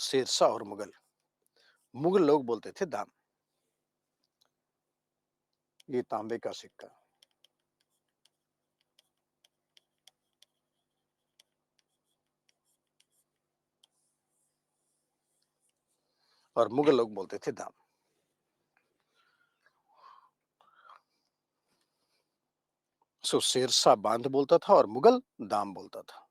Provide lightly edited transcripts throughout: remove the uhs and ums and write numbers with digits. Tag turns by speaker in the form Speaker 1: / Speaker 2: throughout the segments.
Speaker 1: शेरशाह और मुगल। मुगल लोग बोलते थे दाम। ये तांबे का सिक्का। और मुगल लोग बोलते थे दाम। सो शेरशाह बांध बोलता था और मुगल दाम बोलता था।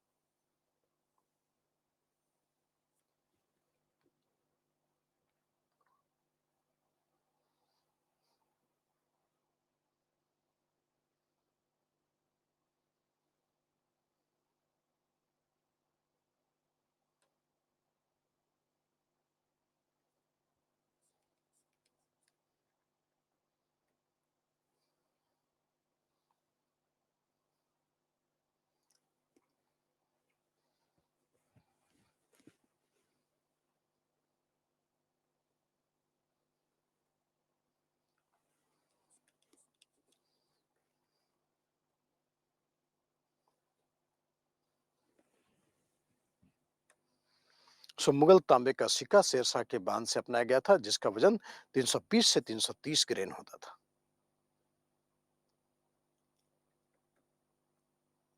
Speaker 1: सो मुगल तांबे का सिक्का शेरशाह के बांध से अपनाया गया था, जिसका वजन 320 से 330 ग्रेन होता था।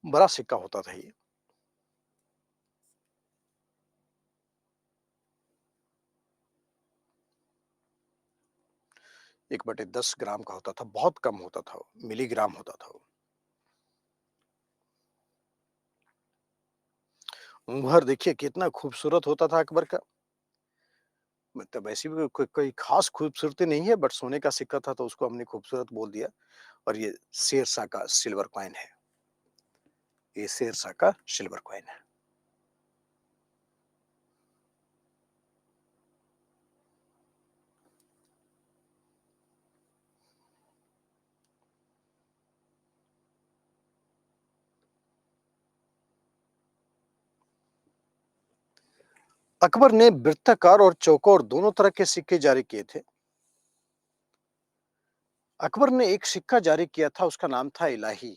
Speaker 1: बड़ा सिक्का होता था ये। 1/10 ग्राम का होता था, बहुत कम होता था वो, मिलीग्राम होता था वो। मुहर देखिए कितना खूबसूरत होता था अकबर का। मतलब ऐसी भी कोई खास खूबसूरती नहीं है, बट सोने का सिक्का था तो उसको हमने खूबसूरत बोल दिया। और ये शेरशाह का सिल्वर कॉइन है। ये शेरशाह का सिल्वर कॉइन है। अकबर ने वृत्ताकार और चौकोर दोनों तरह के सिक्के जारी किए थे। अकबर ने एक सिक्का जारी किया था, उसका नाम था इलाही।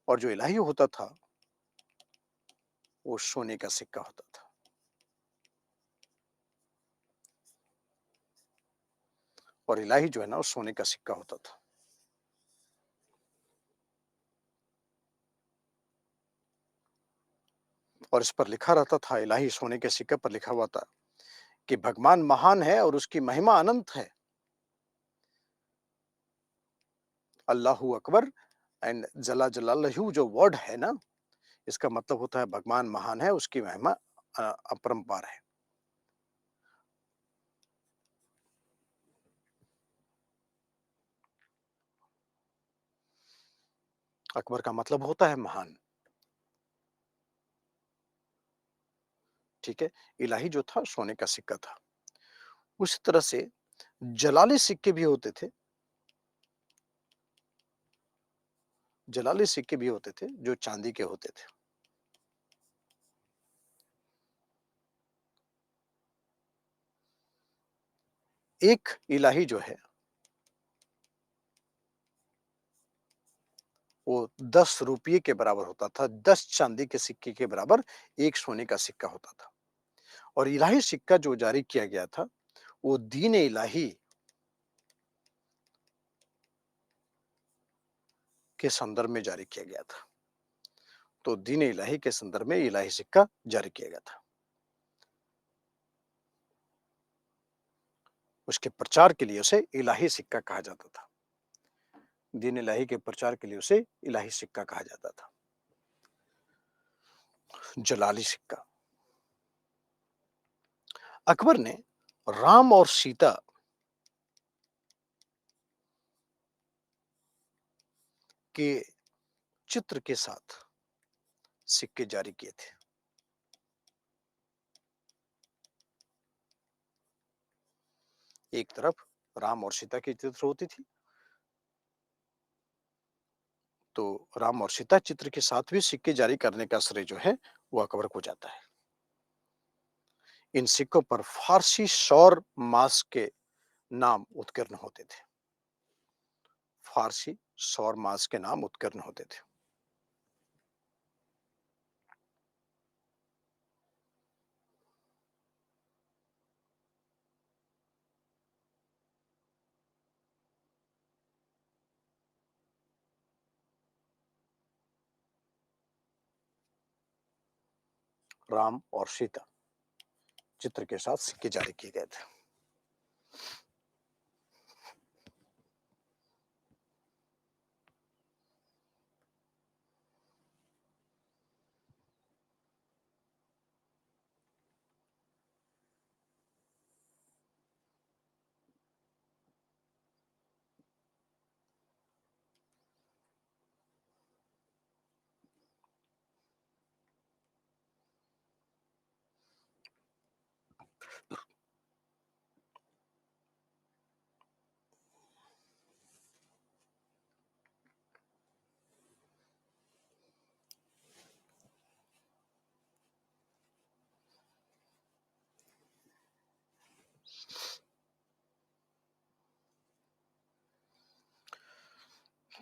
Speaker 1: और जो इलाही होता था वो सोने का सिक्का होता था। और इलाही जो है ना, वो सोने का सिक्का होता था। और इस पर लिखा रहता था, इलाही सोने के सिक्के पर लिखा हुआ था कि भगवान महान है और उसकी महिमा अनंत है। अल्लाहू अकबर एंड जला जलालहू जो वर्ड है ना, इसका मतलब होता है भगवान महान है, उसकी महिमा अपरंपार है। अकबर का मतलब होता है महान। ठीक है। इलाही जो था सोने का सिक्का था। उसी तरह से जलाली सिक्के भी होते थे। जलाली सिक्के भी होते थे जो चांदी के होते थे। एक इलाही जो है वो 10 रुपये के बराबर होता था। 10 चांदी के सिक्के के बराबर एक सोने का सिक्का होता था। और इलाही सिक्का जो जारी किया गया था वो दीन इलाही के संदर्भ में जारी किया गया था। तो दीन इलाही के संदर्भ में इलाही सिक्का जारी किया गया था। उसके प्रचार के लिए उसे इलाही सिक्का कहा जाता था। दीन इलाही के प्रचार के लिए उसे इलाही सिक्का कहा जाता था। जलाली सिक्का। अकबर ने राम और सीता के चित्र के साथ सिक्के जारी किए थे। एक तरफ राम और सीता की चित्र होती थी, तो राम और सीता चित्र के साथ भी सिक्के जारी करने का श्रेय जो है वो अकबर को जाता है। इन सिक्कों पर फारसी सौर मास के नाम उत्कीर्ण होते थे। फारसी सौर मास के नाम उत्कीर्ण होते थे। राम और सीता चित्र के साथ सिक्के जारी किए गए थे।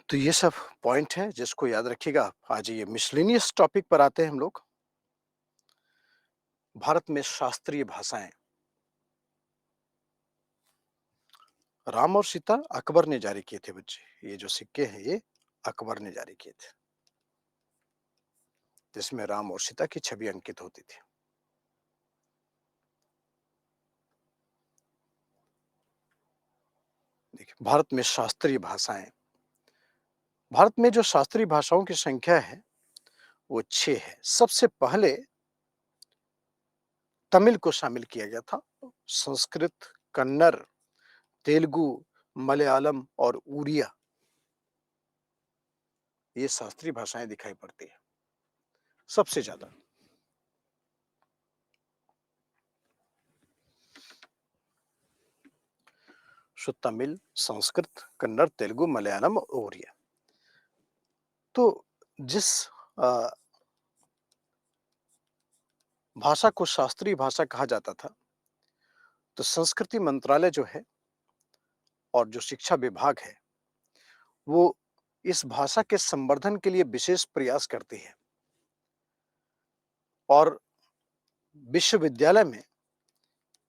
Speaker 1: तो ये सब पॉइंट है जिसको याद रखिएगा। आज ये मिसलेनियस टॉपिक पर आते हैं हम लोग। भारत में शास्त्रीय भाषाएं। राम और सीता अकबर ने जारी किए थे बच्चे। ये जो सिक्के हैं ये अकबर ने जारी किए थे, जिसमें राम और सीता की छवि अंकित होती थी। देखिए, भारत में शास्त्रीय भाषाएं। भारत में जो शास्त्रीय भाषाओं की संख्या है वो 6 है। सबसे पहले तमिल को शामिल किया गया था। संस्कृत, कन्नड़, तेलुगु, मलयालम और उड़िया, ये शास्त्रीय भाषाएं दिखाई पड़ती है सबसे ज्यादा। सो तमिल, संस्कृत, कन्नड़, तेलुगु, मलयालम और उड़िया। तो जिस अ, भाषा को शास्त्रीय भाषा कहा जाता था, तो संस्कृति मंत्रालय जो है और जो शिक्षा विभाग है, वो इस भाषा के संवर्धन के लिए विशेष प्रयास करती है। और विश्वविद्यालय में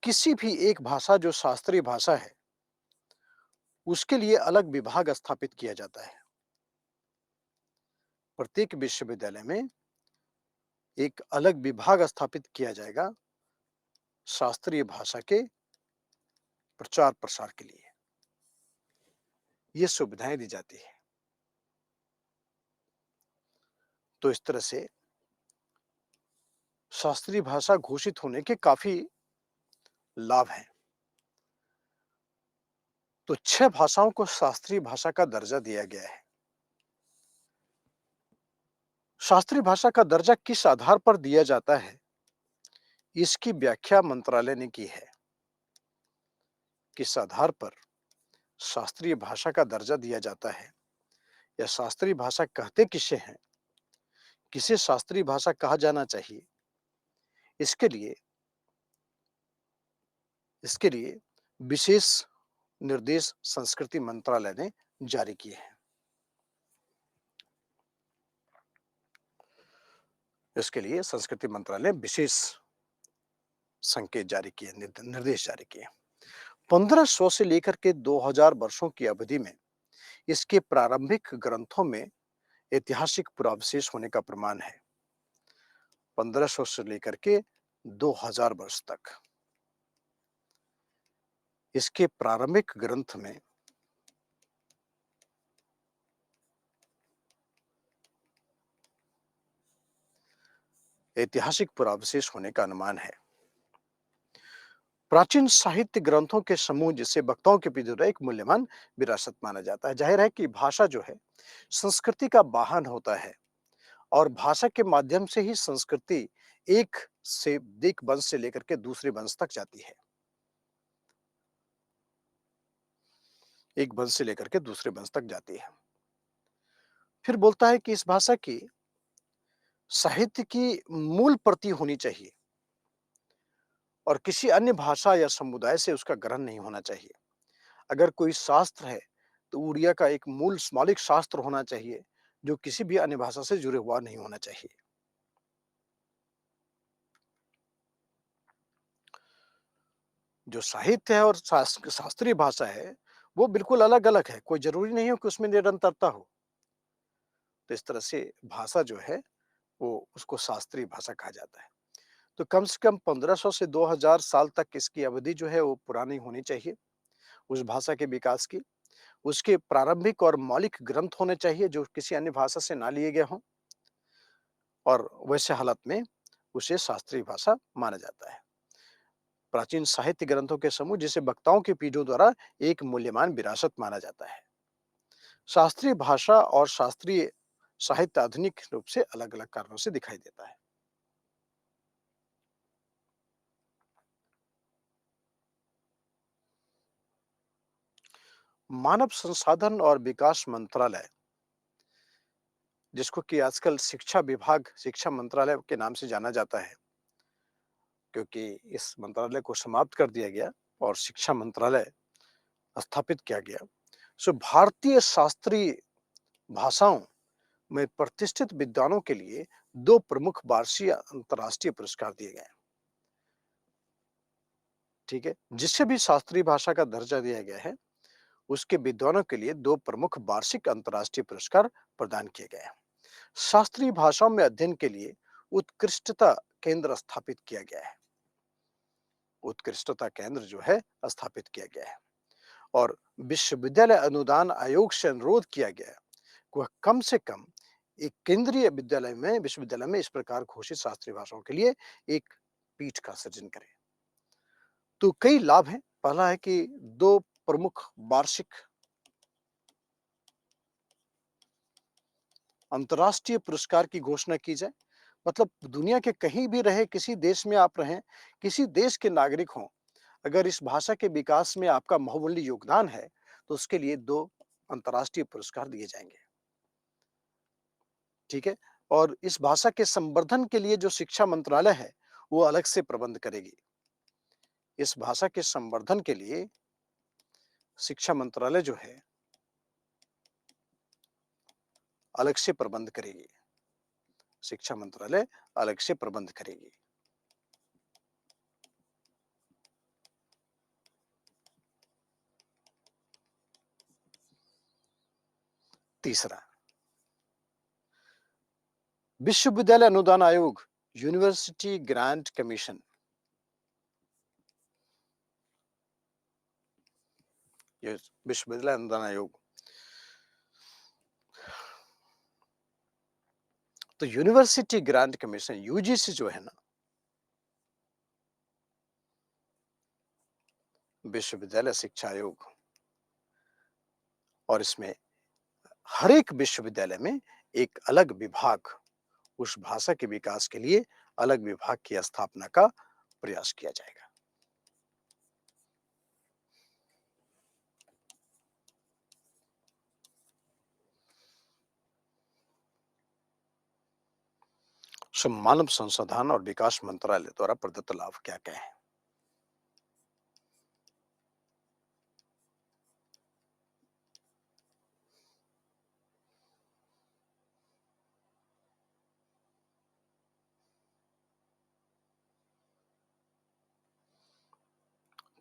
Speaker 1: किसी भी एक भाषा जो शास्त्रीय भाषा है, उसके लिए अलग विभाग स्थापित किया जाता है। प्रत्येक विश्वविद्यालय में एक अलग विभाग स्थापित किया जाएगा शास्त्रीय भाषा के प्रचार प्रसार के लिए। ये सुविधाएं दी जाती है। तो इस तरह से शास्त्रीय भाषा घोषित होने के काफी लाभ हैं। तो 6 भाषाओं को शास्त्रीय भाषा का दर्जा दिया गया है। शास्त्रीय भाषा का दर्जा किस आधार पर दिया जाता है, इसकी व्याख्या मंत्रालय ने की है। किस आधार पर शास्त्रीय भाषा का दर्जा दिया जाता है या शास्त्रीय भाषा कहते किसे हैं, किसे शास्त्रीय भाषा कहा जाना चाहिए, इसके लिए इसके लिए विशेष निर्देश संस्कृति मंत्रालय ने जारी किए हैं। इसके लिए संस्कृति मंत्रालय ने विशेष संकेत जारी किए, निर्देश जारी किए। 1500 से लेकर के 2000 वर्षों की अवधि में इसके प्रारंभिक ग्रंथों में ऐतिहासिक पुरावशेष होने का प्रमाण है। 1500 से लेकर के 2000 वर्ष तक इसके प्रारंभिक ग्रंथ में ऐतिहासिक पुरावशेष होने का अनुमान है। प्राचीन साहित्य ग्रंथों के समूह जिसे वक्ताओं के द्वारा एक मूल्यवान विरासत माना जाता है। जाहिर है कि भाषा जो है संस्कृति का वाहन होता है और भाषा के माध्यम से ही संस्कृति एक वंश से लेकर के दूसरे वंश तक जाती है। एक वंश से लेकर के दूसरे वंश तक जाती है। फिर बोलता है कि इस भाषा की साहित्य की मूल प्रति होनी चाहिए और किसी अन्य भाषा या समुदाय से उसका ग्रहण नहीं होना चाहिए। अगर कोई शास्त्र है तो उड़िया का एक मूल मौलिक शास्त्र होना चाहिए जो किसी भी अन्य भाषा से जुड़े हुआ नहीं होना चाहिए। जो साहित्य है और शास्त्रीय भाषा है वो बिल्कुल अलग अलग है। कोई जरूरी नहीं हो कि उसमें निरंतरता हो। तो इस तरह से भाषा जो है वो उसको शास्त्रीय भाषा कहा जाता है। तो कम से कम 1500 से 2000 साल तक इसकी अवधि जो है वो पुरानी होनी चाहिए, उस भाषा के विकास की। उसके प्रारंभिक और मौलिक ग्रंथ होने चाहिए जो किसी अन्य भाषा से ना लिए गए हों और वैसे हालत में उसे शास्त्रीय भाषा माना जाता है। प्राचीन साहित्य ग्रंथों के समूह जिसे वक्ताओं की पीढ़ियों द्वारा एक मूल्यवान विरासत माना जाता है। शास्त्रीय भाषा और शास्त्रीय साहित्य आधुनिक रूप से अलग-अलग कारणों से दिखाई देता है। मानव संसाधन और विकास मंत्रालय, जिसको कि आजकल शिक्षा विभाग, शिक्षा मंत्रालय के नाम से जाना जाता है, क्योंकि इस मंत्रालय को समाप्त कर दिया गया और शिक्षा मंत्रालय स्थापित किया गया। भारतीय शास्त्रीय भाषाओं में प्रतिष्ठित विद्वानों के लिए 2 प्रमुख वार्षिक अंतर्राष्ट्रीय पुरस्कार दिए गए हैं। ठीक है? जिसे भी शास्त्रीय भाषा का दर्जा दिया गया है, उसके विद्वानों के लिए 2 प्रमुख वार्षिक अंतर्राष्ट्रीय पुरस्कार प्रदान किए गए हैं। शास्त्रीय भाषाओं में अध्ययन के लिए उत्कृष्टता केंद्र स्थापित किया गया है। उत्कृष्टता केंद्र जो है स्थापित किया गया है और विश्वविद्यालय अनुदान आयोग से अनुरोध किया गया है कि वह कम से कम एक केंद्रीय विश्वविद्यालय में इस प्रकार घोषित शास्त्रीय भाषाओं के लिए एक पीठ का सृजन करे। तो कई लाभ हैं। पहला है कि 2 प्रमुख वार्षिक अंतर्राष्ट्रीय पुरस्कार की घोषणा की जाए। मतलब दुनिया के कहीं भी रहे, किसी देश में आप रहें, किसी देश के नागरिक हों, अगर इस भाषा के विकास में आपका बहुमूल्य योगदान है, तो उसके लिए 2 अंतर्राष्ट्रीय पुरस्कार दिए जाएँगे। ठीक है? और इस भाषा के संवर्धन के लिए जो शिक्षा मंत्रालय है, वो अलग से प्रबंध करेगी। इस भाषा के संवर्धन के लिए शिक्षा मंत्रालय जो है, अलग से प्रबंध करेगी। शिक्षा मंत्रालय अलग से प्रबंध करेगी। तीसरा, विश्वविद्यालय अनुदान आयोग, यूनिवर्सिटी ग्रांट कमीशन। ये विश्वविद्यालय अनुदान आयोग। तो यूनिवर्सिटी ग्रांट कमीशन यूजीसी जो है ना, विश्वविद्यालय शिक्षा आयोग, और इसमें हर एक विश्वविद्यालय में एक अलग विभाग, उस भाषा के विकास के लिए अलग विभाग की स्थापना का प्रयास किया जाएगा। मानव संसाधन और विकास मंत्रालय द्वारा प्रदत्त लाभ क्या क्या है?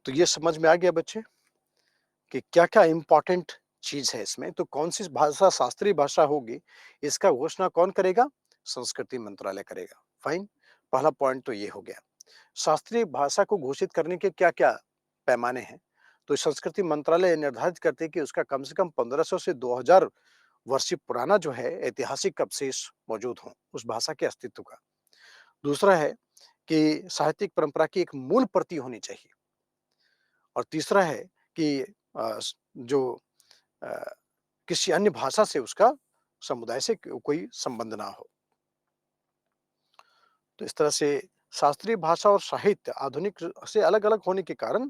Speaker 1: तो ये समझ में आ गया बच्चे कि क्या क्या इंपॉर्टेंट चीज है इसमें। तो कौन सी भाषा शास्त्रीय भाषा होगी, इसका घोषणा कौन करेगा? संस्कृति मंत्रालय करेगा। फाइन। पहला पॉइंट तो ये हो गया। शास्त्रीय भाषा को घोषित करने के क्या क्या पैमाने हैं? तो संस्कृति मंत्रालय निर्धारित करते हैं कि उसका कम से कम 1500 से 2000 वर्षीय पुराना जो है ऐतिहासिक अवशेष मौजूद हों उस भाषा के अस्तित्व का। दूसरा है कि साहित्यिक परंपरा की एक मूल प्रति होनी चाहिए। और तीसरा है कि जो अ, किसी अन्य भाषा से उसका समुदाय से कोई संबंध ना हो। तो इस तरह से शास्त्रीय भाषा और साहित्य आधुनिक से अलग-अलग होने के कारण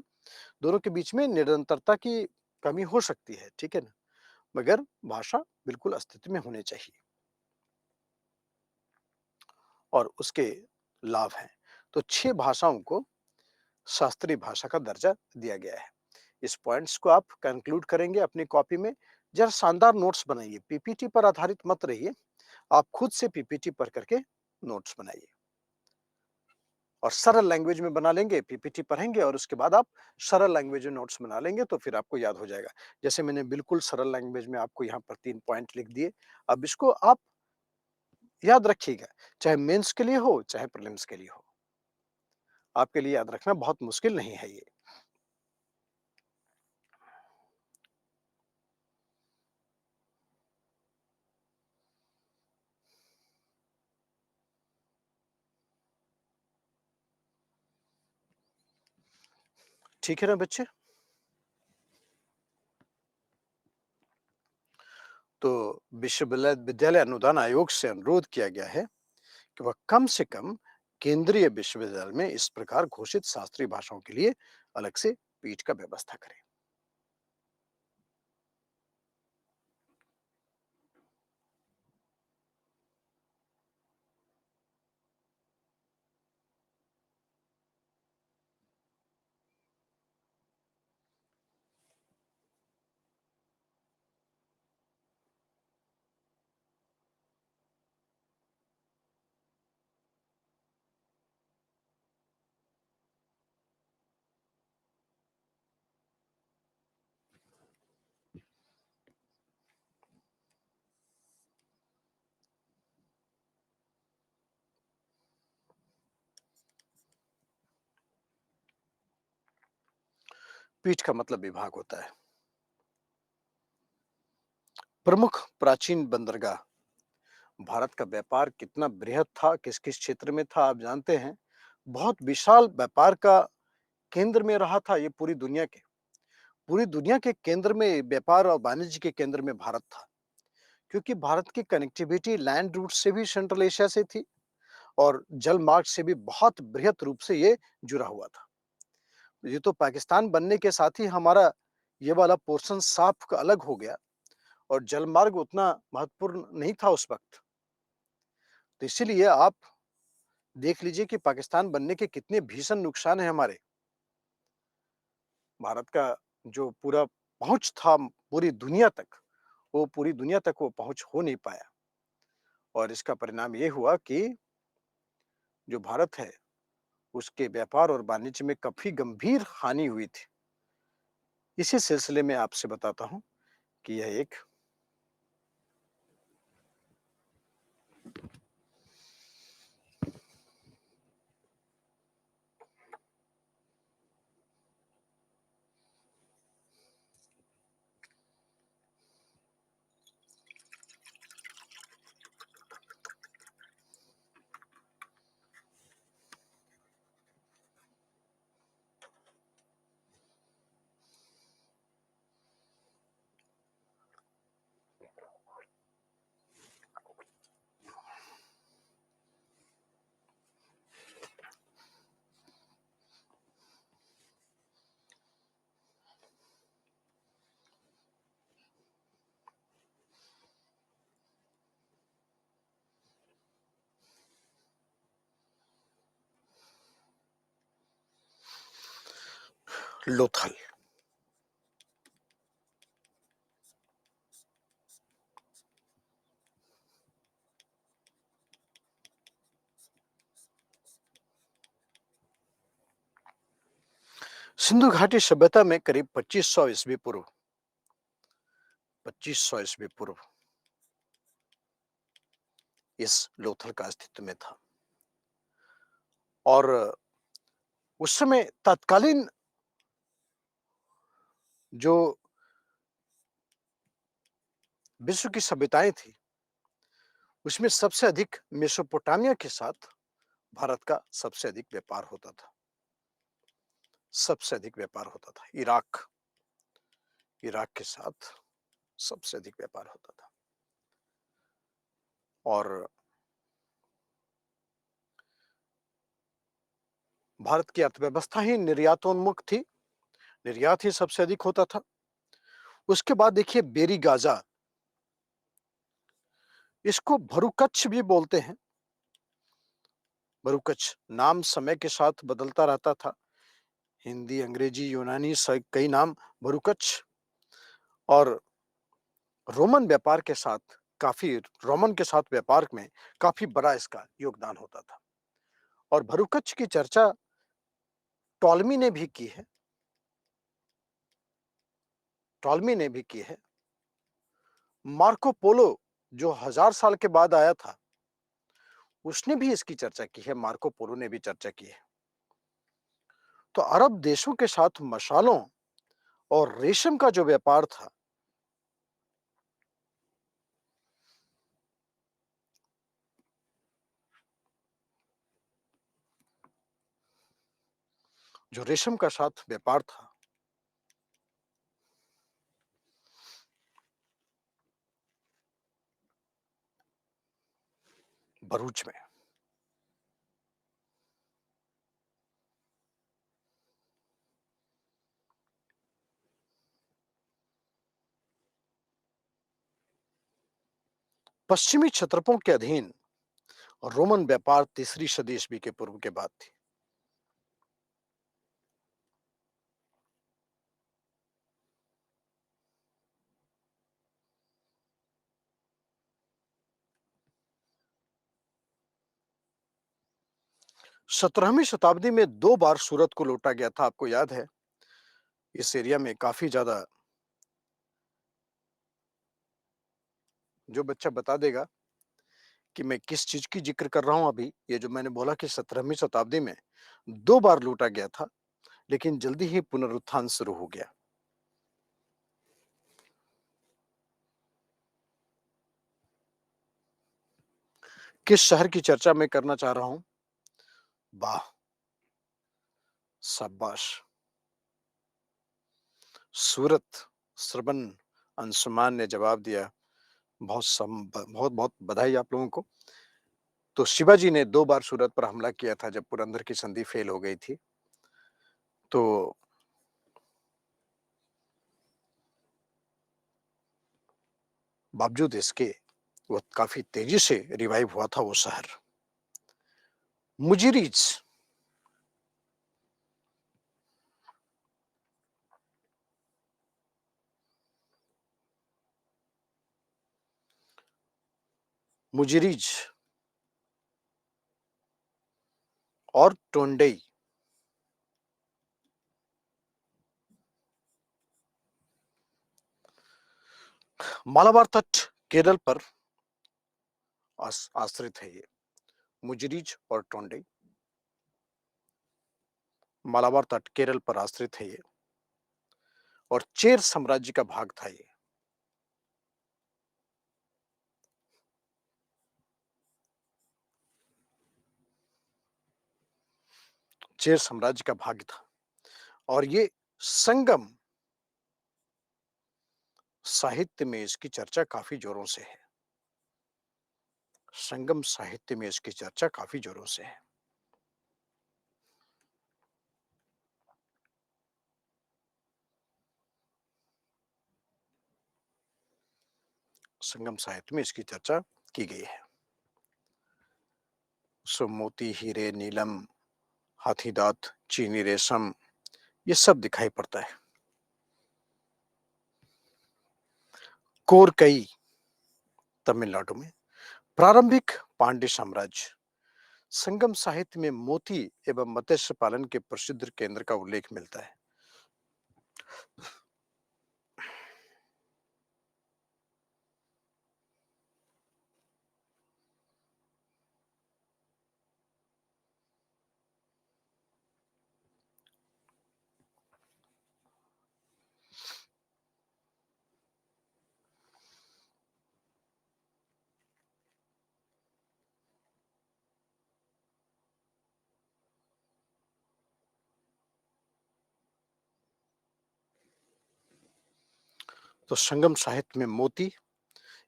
Speaker 1: दोनों के बीच में निरंतरता की कमी हो सकती है, ठीक है ना? मगर भाषा बिल्कुल अस्तित्व में होनी चाहिए और उसके लाभ हैं। तो 6 भाषाओं को शास्त्रीय भाषा का दर्जा दिया गया है। इस पॉइंट्स को आप कंक्लूड करेंगे अपनी कॉपी में। जरा शानदार नोट्स बनाइए, पीपीटी पर आधारित मत रहिए। आप खुद से पीपीटी पढ़ करके नोट्स बनाइए और सरल लैंग्वेज में बना लेंगे। पीपीटी पढ़ेंगे और उसके बाद आप सरल लैंग्वेज में नोट्स बना लेंगे तो फिर आपको याद हो जाएगा। जैसे मैंने बिल्कुल सरल लैंग्वेज में आपको यहाँ पर 3 पॉइंट लिख दिए। अब इसको आप याद रखिएगा, चाहे मेंस के लिए हो, चाहे प्रीलिम्स के लिए हो। आपके लिए याद रखना बहुत मुश्किल नहीं है ये। ठीक है ना बच्चे? तो विश्वविद्यालय विद्यालय अनुदान आयोग से अनुरोध किया गया है कि वह कम से कम केंद्रीय विश्वविद्यालय में इस प्रकार घोषित शास्त्रीय भाषाओं के लिए अलग से पीठ का व्यवस्था करें। पीठ का मतलब विभाग होता है। प्रमुख प्राचीन बंदरगाह। भारत का व्यापार कितना बृहद था, किस किस क्षेत्र में था आप जानते हैं। बहुत विशाल व्यापार का केंद्र में रहा था ये पूरी दुनिया के केंद्र में व्यापार और वाणिज्य के केंद्र में भारत था, क्योंकि भारत की कनेक्टिविटी लैंड रूट से भी सेंट्रल एशिया से थी और जल मार्ग से भी बहुत बृहद रूप से ये जुड़ा हुआ था। ये तो पाकिस्तान बनने के साथ ही हमारा ये वाला पोर्शन साफ अलग हो गया और जल मार्ग उतना महत्वपूर्ण नहीं था उस वक्त। तो इसीलिए आप देख लीजिए कि पाकिस्तान बनने के कितने भीषण नुकसान है हमारे। भारत का जो पूरा पहुंच था पूरी दुनिया तक, वो पूरी दुनिया तक वो पहुंच हो नहीं पाया और इसका परिणाम ये हुआ कि जो भारत है उसके व्यापार और वाणिज्य में काफी गंभीर हानि हुई थी। इसी सिलसिले में आपसे बताता हूं कि यह एक लोथल। सिंधु घाटी सभ्यता में करीब 2500 ईस्वी पूर्व 2500 ईस्वी पूर्व इस लोथल का अस्तित्व में था और उस समय तत्कालीन जो विश्व की सभ्यताएं थी उसमें सबसे अधिक मेसोपोटामिया के साथ भारत का सबसे अधिक व्यापार होता था। सबसे अधिक व्यापार होता था इराक इराक के साथ सबसे अधिक व्यापार होता था और भारत की अर्थव्यवस्था ही निर्यातोन्मुख थी। निर्यात ही सबसे अधिक होता था। उसके बाद देखिए बेरी गाजा, इसको भरुकच्छ भी बोलते हैं। भरुकच्छ नाम समय के साथ बदलता रहता था। हिंदी, अंग्रेजी, यूनानी कई नाम भरुकच्छ और रोमन व्यापार के साथ काफी रोमन के साथ व्यापार में काफी बड़ा इसका योगदान होता था और भरुकच्छ की चर्चा टॉलमी ने भी की है। टॉलमी ने भी की है। मार्को पोलो जो 1000 साल के बाद आया था उसने भी इसकी चर्चा की है। मार्को पोलो ने भी चर्चा की है। तो अरब देशों के साथ मसालों और रेशम का जो व्यापार था, जो रेशम का साथ व्यापार था, भरूच में। पश्चिमी क्षत्रपों के अधीन रोमन व्यापार तीसरी सदी ईस्वी के पूर्व के बाद थी। 17वीं शताब्दी में 2 बार सूरत को लूटा गया था, आपको याद है? इस एरिया में काफी ज्यादा, जो बच्चा बता देगा कि मैं किस चीज की जिक्र कर रहा हूं अभी, ये जो मैंने बोला कि 17वीं शताब्दी में 2 बार लूटा गया था, लेकिन जल्दी ही पुनरुत्थान शुरू हो गया। किस शहर की चर्चा मैं करना चाह रहा हूं? वाह, शाबाश! सूरत, श्रवण अंशुमान ने जवाब दिया। बहुत बहुत बधाई आप लोगों को। तो शिवाजी ने 2 बार सूरत पर हमला किया था जब पुरंदर की संधि फेल हो गई थी। तो बावजूद इसके वो काफी तेजी से रिवाइव हुआ था वो शहर। मुजिरीज, मुजिरीज और टोंडई मालाबार तट केरल पर आश्रित है। ये मुजिरीज और टोंडई मालाबार तट केरल पर आश्रित है ये, और चेर साम्राज्य का भाग था ये। चेर साम्राज्य का भाग था, और ये संगम साहित्य में इसकी चर्चा काफी जोरों से है। संगम साहित्य में इसकी चर्चा काफी जोरों से है। संगम साहित्य में इसकी चर्चा की गई है। सो मोती, हीरे, नीलम, हाथीदांत, चीनी रेशम, ये सब दिखाई पड़ता है। कोरकई तमिलनाडु में प्रारंभिक पांड्य साम्राज्य। संगम साहित्य में मोती एवं मत्स्य पालन के प्रसिद्ध केंद्र का उल्लेख मिलता है। तो संगम साहित्य में मोती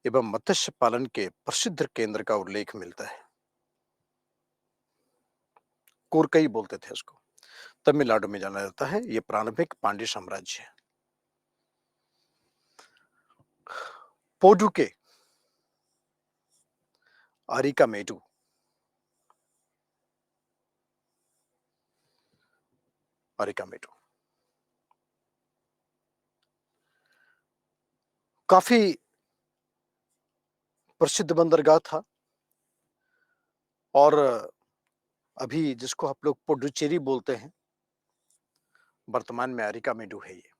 Speaker 1: एवं मत्स्य पालन के प्रसिद्ध केंद्र का उल्लेख मिलता है। कोरकई बोलते थे उसको, तमिलनाडु में जाना जाता है। यह प्रारंभिक पांड्य साम्राज्य है। पोडुके, अरिकामेडु, अरिकामेडु काफी प्रसिद्ध बंदरगाह था, और अभी जिसको आप लोग पुडुचेरी बोलते हैं, वर्तमान में अरिकामेडु है ये।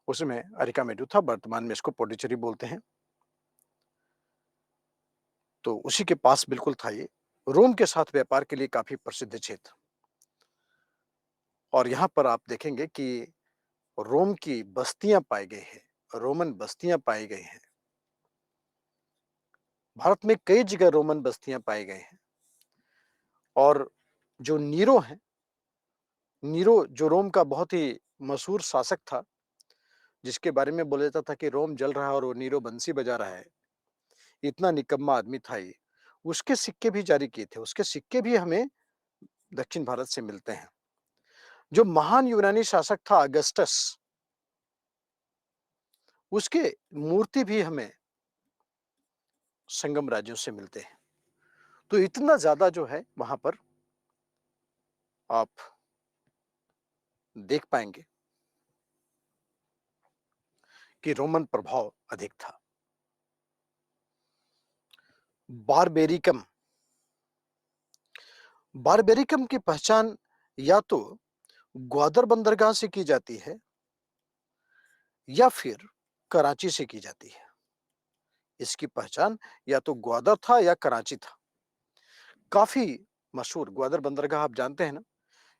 Speaker 1: उसमें अरिकामेडु था, वर्तमान में इसको पुडुचेरी बोलते हैं। तो उसी के पास बिल्कुल था ये। रोम के साथ व्यापार के लिए काफी प्रसिद्ध क्षेत्र। और यहाँ पर आप देखेंगे कि रोम की बस्तियाँ पाई गई हैं, रोमन बस्तियाँ पाई गई हैं। भारत में कई जगह रोमन बस्तियाँ पाई गई हैं और जो नीरो हैं, नीरो जो रोम का बहुत ही मशहूर शासक था, जिसके बारे में बोला जाता था कि रोम जल रहा है और वो नीरो बंसी बजा रहा है, इतना निकम्मा आदमी था ये। उसके सिक्के भी जारी किए थे, उसके सिक्के भी हमें दक्षिण भारत से मिलते हैं। जो महान यूनानी शासक था अगस्टस, उसके मूर्ति भी हमें संगम राज्यों से मिलते हैं। तो इतना ज़्यादा जो है वहाँ पर आप देख पाएँगे कि रोमन प्रभाव अधिक था। बारबेरिकम, बारबेरिकम की पहचान या तो ग्वादर बंदरगाह से की जाती है या फिर कराची से की जाती है। इसकी पहचान या तो ग्वादर था या कराची था। काफ़ी मशहूर ग्वादर बंदरगाह आप जानते हैं ना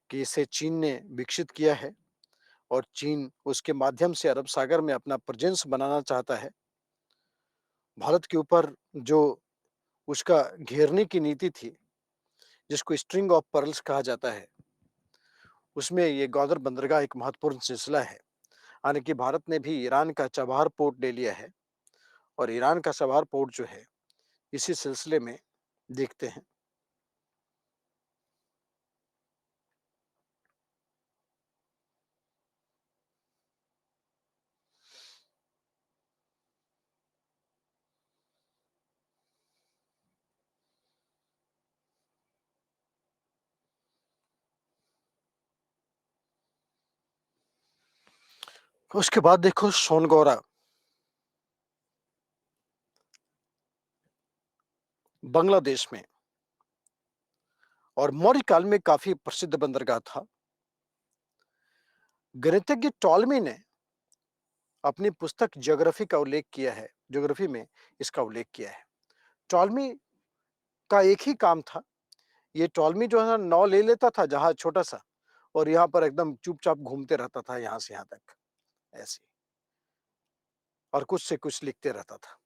Speaker 1: कि इसे चीन ने विकसित किया है और चीन उसके माध्यम से अरब सागर में अपना प्रेजेंस बनाना चाहता है। भारत के ऊपर जो उसका घेरने की नीति थी, जिसको स्ट्रिंग ऑफ पर्ल्स कहा जाता है, उसमें ये ग्वादर बंदरगाह एक महत्वपूर्ण सिलसिला है। यानी कि भारत ने भी ईरान का चबार पोर्ट ले लिया है और ईरान का चबार पोर्ट जो है, इसी सिलसिले में देखते हैं। उसके बाद देखो सोनगौरा, बांग्लादेश में और मौर्य काल में काफ़ी प्रसिद्ध बंदरगाह था। गणितज्ञ टॉलमी ने अपनी पुस्तक ज्योग्राफी का उल्लेख किया है, ज्योग्राफी में इसका उल्लेख किया है। टॉलमी का एक ही काम था, ये टॉलमी जो है ना नाव ले लेता था जहाज छोटा-सा और यहाँ पर एकदम चुपचाप घूमते रहता था यहाँ से यहाँ तक, ऐसे और कुछ से कुछ लिखते रहता था।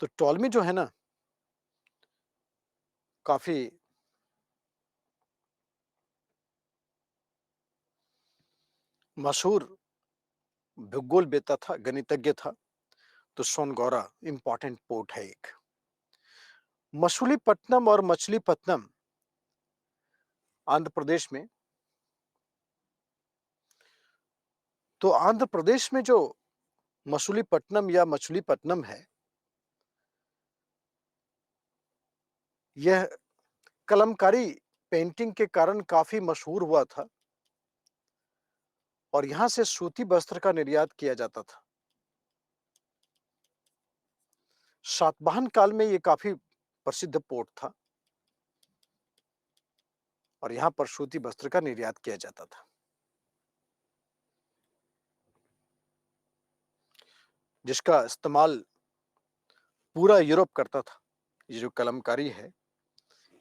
Speaker 1: तो टॉलमी जो है ना काफ़ी मशहूर भूगोलवेत्ता था, गणितज्ञ था। तो सोनगौरा इम्पोर्टेंट पोर्ट है एक। मछलीपट्टनम और मछलीपट्टनम आंध्र प्रदेश में। तो आंध्र प्रदेश में जो मछलीपट्टनम या मछलीपट्टनम है, यह कलमकारी पेंटिंग के कारण काफी मशहूर हुआ था और यहां से सूती वस्त्र का निर्यात किया जाता था। सातवाहन काल में यह काफी प्रसिद्ध पोर्ट था और यहां पर सूती वस्त्र का निर्यात किया जाता था, जिसका इस्तेमाल पूरा यूरोप करता था। ये जो कलमकारी है,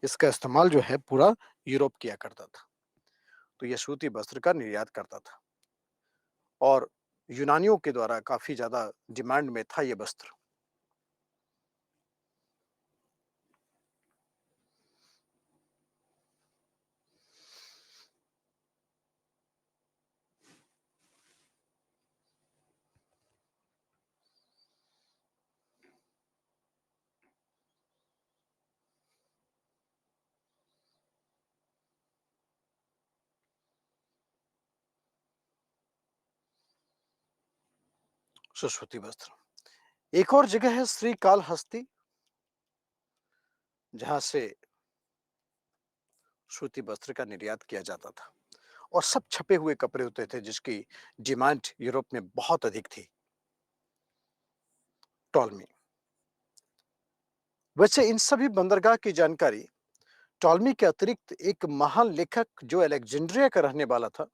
Speaker 1: इसका इस्तेमाल जो है पूरा यूरोप किया करता था। तो यह सूती वस्त्र का निर्यात करता था और यूनानियों के द्वारा काफी ज्यादा डिमांड में था यह वस्त्र। सूती वस्त्र। एक और जगह है श्रीकालहस्ती, जहां से सूती वस्त्र का निर्यात किया जाता था और सब छपे हुए कपड़े होते थे, जिसकी डिमांड यूरोप में बहुत अधिक थी। टॉलमी, वैसे इन सभी बंदरगाह की जानकारी टॉलमी के अतिरिक्त एक महान लेखक जो अलेक्जेंड्रिया का रहने वाला था,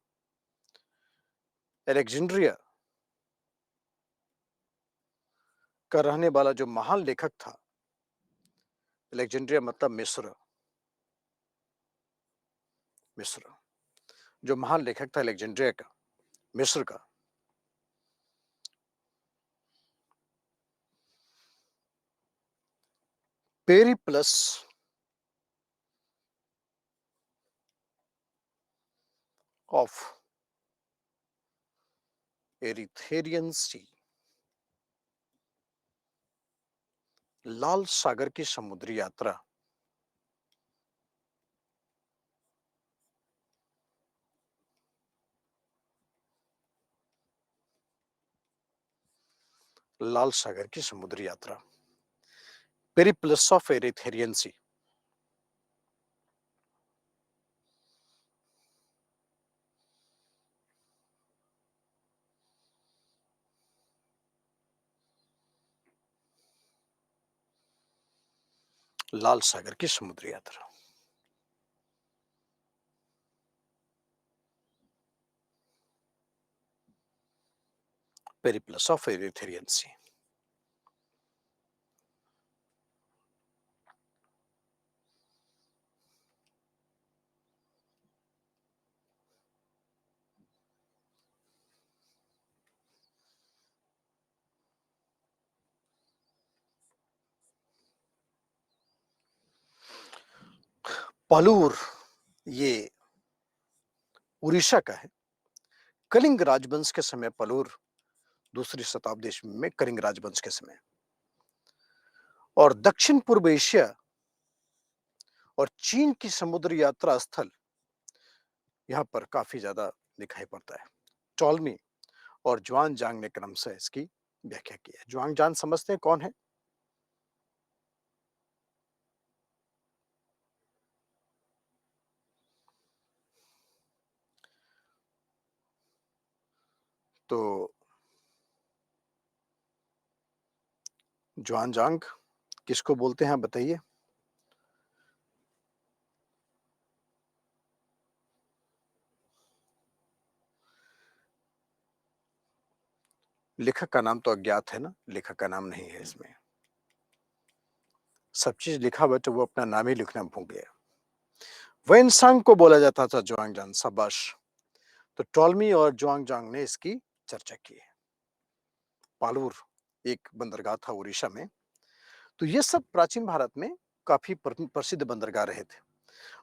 Speaker 1: अलेक्जेंड्रिया का रहने वाला जो महान लेखक था, अलेक्जेंड्रिया मतलब मिस्र, मिस्र, जो महान लेखक था अलेक्जेंड्रिया का, मिस्र का। पेरिप्लस ऑफ एरिथेरियन सी, लाल सागर की समुद्री यात्रा। लाल सागर की समुद्री यात्रा, पेरिप्लस ऑफ एरिथेरियन सी। लाल सागर की समुद्री यात्रा। पेरिप्लस ऑफ एरिथेरियन सी। पलूर, ये उड़ीसा का है। कलिंग राजवंश के समय पलूर, दूसरी शताब्दी ईस्वी में कलिंग राजवंश के समय, और दक्षिण पूर्व एशिया और चीन की समुद्री यात्रा स्थल यहाँ पर काफी ज्यादा दिखाई पड़ता है। टॉलमी और ज्वांग ने क्रम से इसकी व्याख्या की है। ज्वांग समझते हैं कौन है? तो ज्वांग किसको बोलते हैं, बताइए। लेखक का नाम तो अज्ञात है ना, लेखक का नाम नहीं है इसमें। सब चीज लिखा हुआ तो वो अपना नाम ही लिखना भूल गया। वेनसांग को बोला जाता था ज्वांग, शाबाश। तो टॉलमी और ज्वांग ने इसकी चर्चा की है। पालूर एक बंदरगाह था उड़ीसा में। तो ये सब प्राचीन भारत में काफी प्रसिद्ध बंदरगाह रहे थे।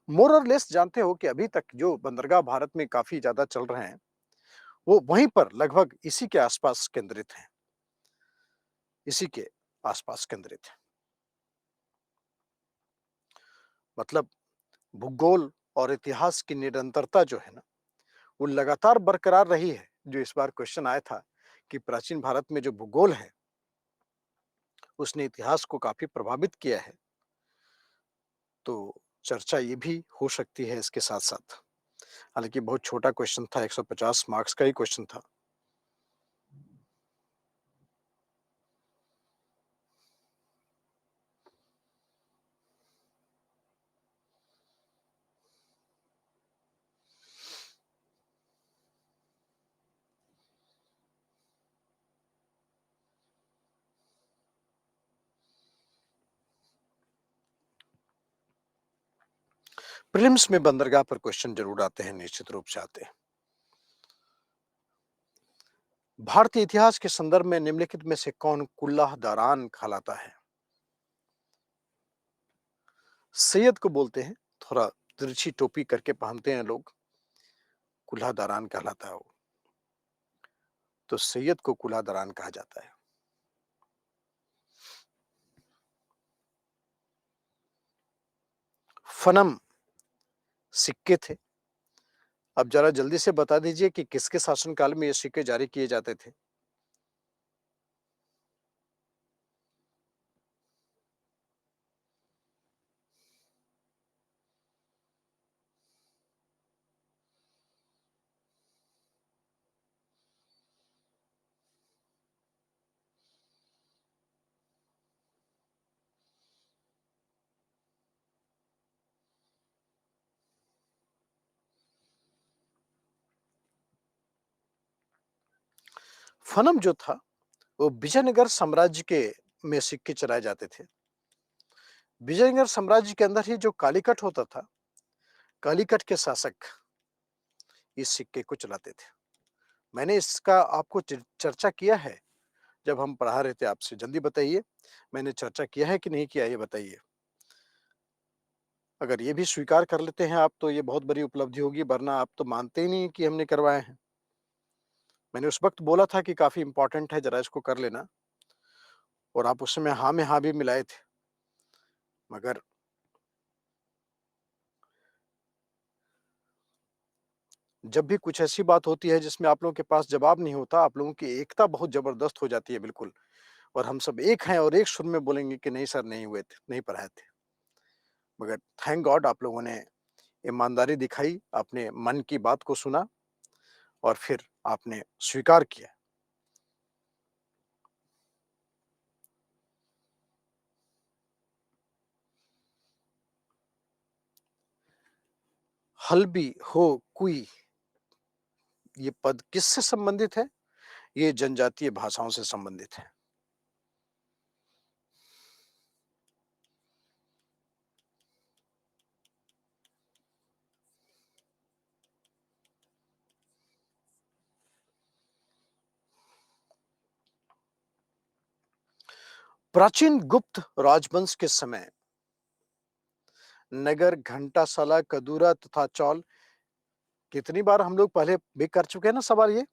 Speaker 1: मोर और लेस जानते हो कि अभी तक जो बंदरगाह भारत में काफी ज्यादा चल रहे हैं, वो वहीं पर लगभग इसी के आसपास केंद्रित हैं, इसी के आसपास केंद्रित है। मतलब भूगोल और इतिहास की निरंतरता जो है ना, वो लगातार बरकरार रही है। जो इस बार क्वेश्चन आया था कि प्राचीन भारत में जो भूगोल है उसने इतिहास को काफी प्रभावित किया है, तो चर्चा ये भी हो सकती है इसके साथ साथ। हालांकि बहुत छोटा क्वेश्चन था, 150 मार्क्स का ही क्वेश्चन था। प्रीलिम्स में बंदरगाह पर क्वेश्चन जरूर आते हैं, निश्चित रूप से आते हैं। भारतीय इतिहास के संदर्भ में निम्नलिखित में से कौन कुल्लाह दारान कहलाता है? सैयद को बोलते हैं, थोड़ा तिरछी टोपी करके पहनते हैं लोग, कुल्हा दारान कहलाता है वो। तो सैयद को कुल्हा दारान कहा जाता है। फनम सिक्के थे। अब जरा जल्दी से बता दीजिए कि किसके शासनकाल में ये सिक्के जारी किए जाते थे? फनम जो था वो विजयनगर साम्राज्य के में सिक्के चलाए जाते थे। विजयनगर साम्राज्य के अंदर ही जो कालीकट होता था, कालीकट के शासक इस सिक्के को चलाते थे। मैंने इसका आपको चर्चा किया है जब हम पढ़ा रहे थे आपसे, जल्दी बताइए। मैंने चर्चा किया है कि नहीं किया ये बताइए? अगर ये भी स्वीकार कर लेते हैं आप तो ये बहुत बड़ी उपलब्धि होगी, वरना आप तो मानते ही नहीं कि हमने करवाए हैं। मैंने उस वक़्त बोला था कि काफ़ी इम्पोर्टेंट है, ज़रा इसको कर लेना, और आप उस समय हाँ में हाँ भी मिलाए थे। मगर जब भी कुछ ऐसी बात होती है जिसमें आप लोगों के पास जवाब नहीं होता, आप लोगों की एकता बहुत ज़बरदस्त हो जाती है बिल्कुल, और हम सब एक हैं और एक सुर में बोलेंगे कि नहीं सर नहीं हुए थे, नहीं पढ़ाए थे। मगर थैंक गॉड आप लोगों ने ईमानदारी दिखाई, आपने मन की बात को सुना और फिर आपने स्वीकार किया। हल्बी हो कुई, ये पद किससे संबंधित है? ये जनजातीय भाषाओं से संबंधित है। प्राचीन गुप्त राजवंश के समय नगर, घंटाशाला, कदूरा तथा चौल, कितनी बार हम लोग पहले भी कर चुके हैं ना सवाल ये?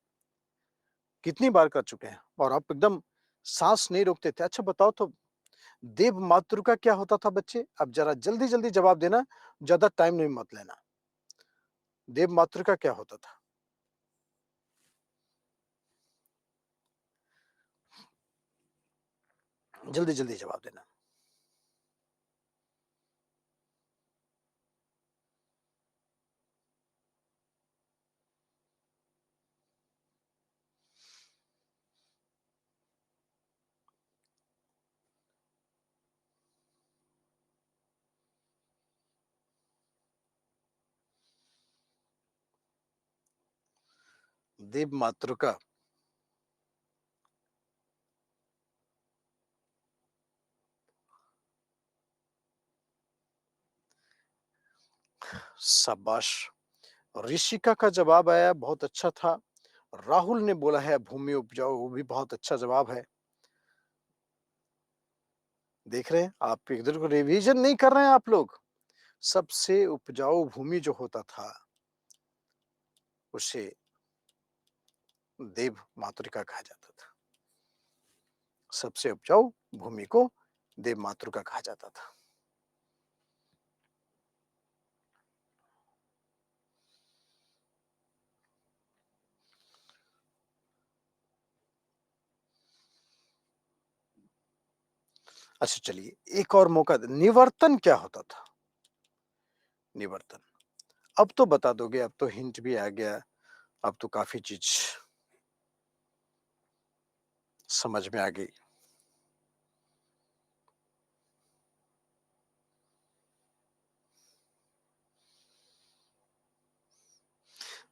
Speaker 1: कितनी बार कर चुके हैं और आप एकदम साँस नहीं रोकते थे। अच्छा बताओ तो देव मातृका क्या होता था बच्चे? अब ज़रा जल्दी-जल्दी जवाब देना, ज़्यादा टाइम नहीं मत लेना। देव मातृका क्या होता था? जल्दी-जल्दी जवाब देना। देव मातृका शाबाश! ऋषिका का जवाब आया, बहुत अच्छा था। राहुल ने बोला है भूमि उपजाऊ, वो भी बहुत अच्छा जवाब है। देख रहे हैं, आप इधर को रिवीजन नहीं कर रहे हैं आप लोग। सबसे उपजाऊ भूमि जो होता था, उसे देव मातृका कहा जाता था। सबसे उपजाऊ भूमि को देव मातृका कहा जाता था। अच्छा चलिए, एक और मौका निवर्तन क्या होता था? निवर्तन। अब तो बता दोगे, अब तो हिंट भी आ गया, अब तो काफ़ी चीज़ समझ में आ गई।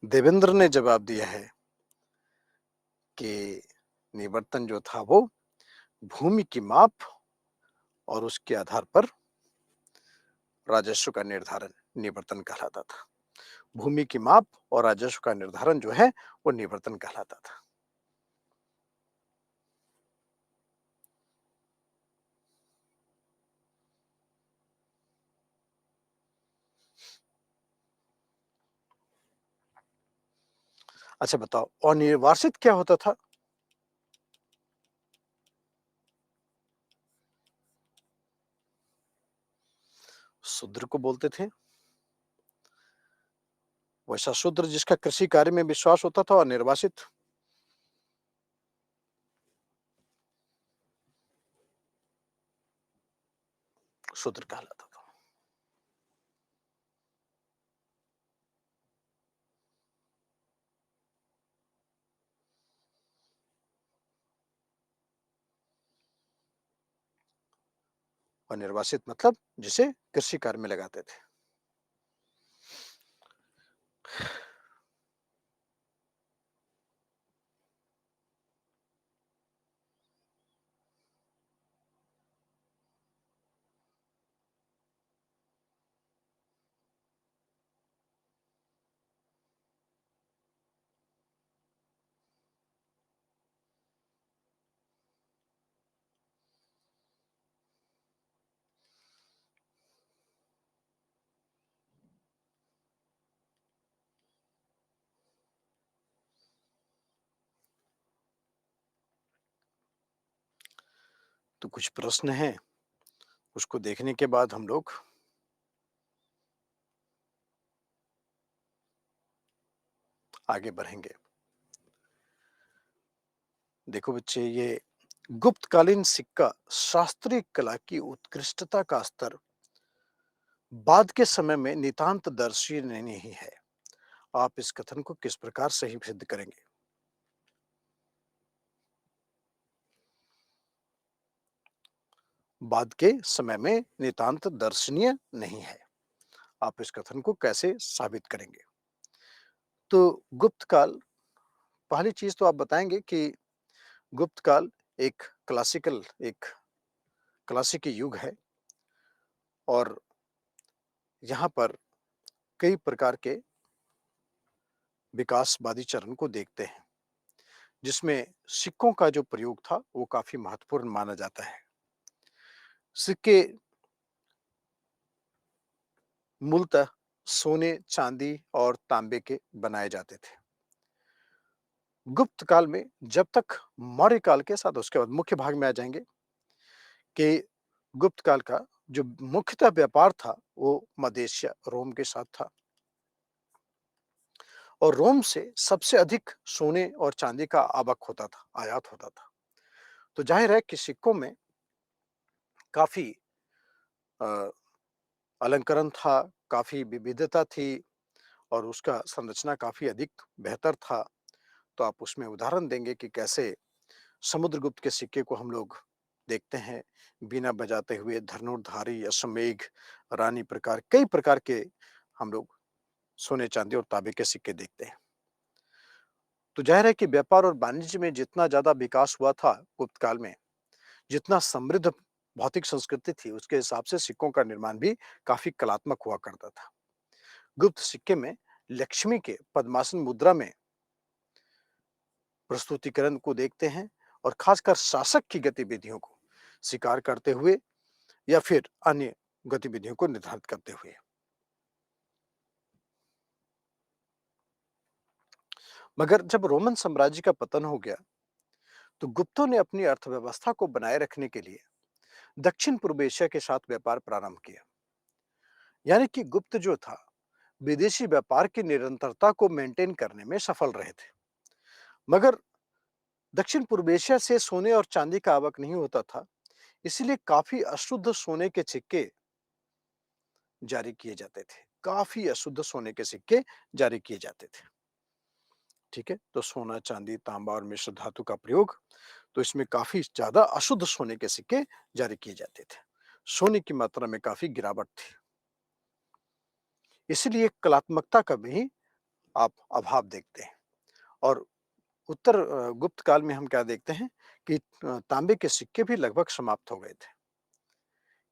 Speaker 1: देवेंद्र ने जवाब दिया है कि निवर्तन जो था वो भूमि की माप और उसके आधार पर राजस्व का निर्धारण निवर्तन कहलाता था। भूमि की माप और राजस्व का निर्धारण जो है वो निवर्तन कहलाता था। अच्छा बताओ, अनिर्वासित क्या होता था? शूद्र को बोलते थे। वैसा शूद्र जिसका कृषि कार्य में विश्वास होता था, और निर्वासित शूद्र कहलाता था। और निर्वासित मतलब जिसे कृषि कार्य में लगाते थे। तो कुछ प्रश्न हैं, उसको देखने के बाद हम लोग आगे बढ़ेंगे। देखो बच्चे, ये गुप्तकालीन सिक्का शास्त्रीय कला की उत्कृष्टता का स्तर बाद के समय में नितांत दर्शनीय नहीं है। आप इस कथन को किस प्रकार सही सिद्ध करेंगे? बाद के समय में नितांत दर्शनीय नहीं है। आप इस कथन को कैसे साबित करेंगे? तो गुप्त काल, पहली चीज तो आप बताएंगे कि गुप्त काल एक क्लासिकल एक क्लासिकी युग है और यहाँ पर कई प्रकार के विकासवादी चरण को देखते हैं, जिसमें सिक्कों का जो प्रयोग था वो काफी महत्वपूर्ण माना जाता है। सिक्के मूलतः सोने, चांदी और तांबे के बनाए जाते थे। गुप्त काल में, जब तक मौर्य काल के साथ, उसके बाद मुख्य भाग में आ जाएंगे कि गुप्त काल का जो मुख्यतः व्यापार था वो मध्य रोम के साथ था और रोम से सबसे अधिक सोने और चांदी का आवक होता था, आयात होता था। तो जाहिर है कि सिक्कों में काफी अ, अलंकरण था, काफी विविधता थी और उसका संरचना काफी अधिक बेहतर था। तो आप उसमें उदाहरण देंगे कि कैसे समुद्रगुप्त के सिक्के को हम लोग देखते हैं, बीना बजाते हुए धनुर्धारी, अश्वमेघ, रानी प्रकार, कई प्रकार के हम लोग सोने, चांदी और तांबे के सिक्के देखते हैं। तो जाहिर है कि व्यापार और वाणिज्य में जितना ज्यादा विकास हुआ था गुप्त काल में, जितना समृद्ध भौतिक संस्कृति थी, उसके हिसाब से सिक्कों का निर्माण भी काफी कलात्मक हुआ करता था। गुप्त सिक्के में लक्ष्मी के पद्मासन मुद्रा में प्रस्तुतिकरण को देखते हैं और खासकर शासक की गतिविधियों को स्वीकार करते हुए या फिर अन्य गतिविधियों को निर्धारित करते हुए। मगर जब रोमन साम्राज्य का पतन हो गया, तो गुप्तों ने अपनी अर्थव्यवस्था को बनाए रखने के लिए दक्षिण पूर्व एशिया के साथ व्यापार प्रारंभ किया। यानी कि गुप्त जो था, विदेशी व्यापार की निरंतरता को मेंटेन करने में सफल रहे थे। मगर दक्षिण पूर्व एशिया से सोने और चांदी का आवक नहीं होता था, इसलिए काफी अशुद्ध सोने के सिक्के जारी किए जाते थे। काफी अशुद्ध सोने के सिक्के जारी किए जाते थे। ठीक है, तो सोना, चांदी, तांबा और मिश्र धातु का प्रयोग, तो इसमें काफी ज्यादा अशुद्ध सोने के सिक्के जारी किए जाते थे। सोने की मात्रा में काफी गिरावट थी, इसलिए कलात्मकता का भी आप अभाव देखते हैं। और उत्तर गुप्त काल में हम क्या देखते हैं कि तांबे के सिक्के भी लगभग समाप्त हो गए थे।